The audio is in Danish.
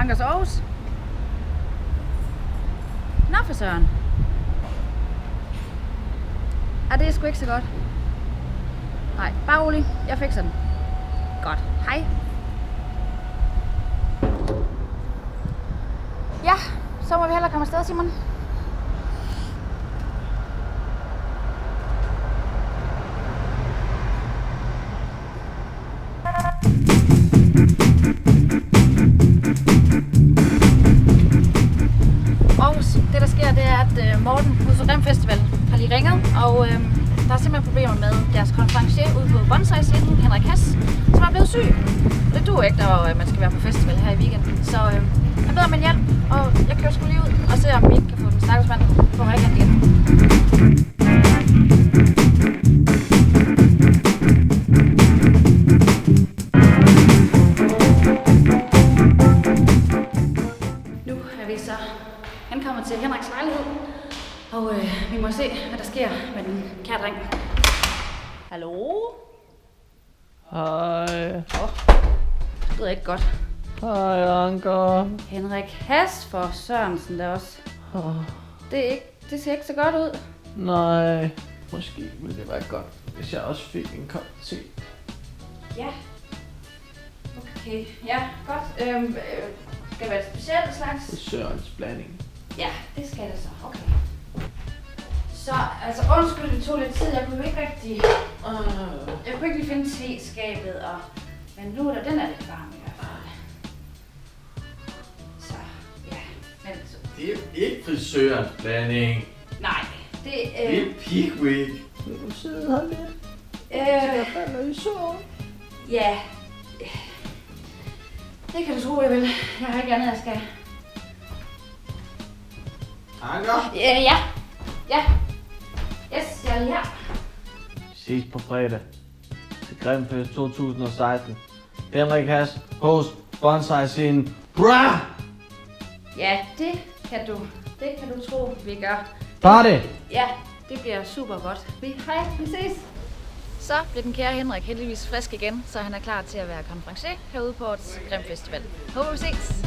Ankers Aarhus. Nå for søren. Det er sgu ikke så godt. Nej, bare rolig. Jeg fikser den. Godt. Hej. Ja, så må vi hellere komme afsted, Simon. Det der sker, det er, at Morten på Grim Festival har lige ringet, og der er simpelthen problemer med deres konferencier ude på bonsai-scenen, Henrik Hass, som er blevet syg. Det duer ikke, når man skal være på festival her i weekenden. Så jeg beder om en hjælp, og jeg kører sgu lige ud og ser, om vi ikke kan få den stakkels mand på rækken igen. Nu er vi så ankommet til Henriks lejlighed, og vi må se, hvad der sker med den kære dreng. Hallo? Hej. Det lyder ikke godt. Hej, Anker. Henrik Hass for Sørensen der også. Det ser ikke så godt ud. Nej, måske ville det være godt, hvis jeg også fik en kop te. Ja. Okay, ja, godt. Skal det være et specielt slags? Det er Sørens blanding. Ja, det skal det så. Okay. Så, altså undskyld, det tog lidt tid. Jeg kunne ikke rigtig... Jeg kunne ikke lige finde teskabet, og... Men nu er der, den er lidt varm i hvert fald. Så, ja. Men så... Det er ikke frisørens blanding. Nej, det Det er Pickwick. Vil du sidde her lidt? Jeg falder i søvn. Ja. Det kan du tro, jeg vil. Jeg har ikke andet, jeg skal. Anker? Ja. Yes, jeg er lige her. Vi ses på fredag til Grimfest 2016. Henrik Hass, host, bonsai-scenen. Bra! Ja, det kan du tro, vi gør. Party! Ja, det bliver super godt. Hej, vi ses. Så bliver den kære Henrik heldigvis frisk igen, så han er klar til at være konferencier herude på årets Grim Festival. Håber vi ses.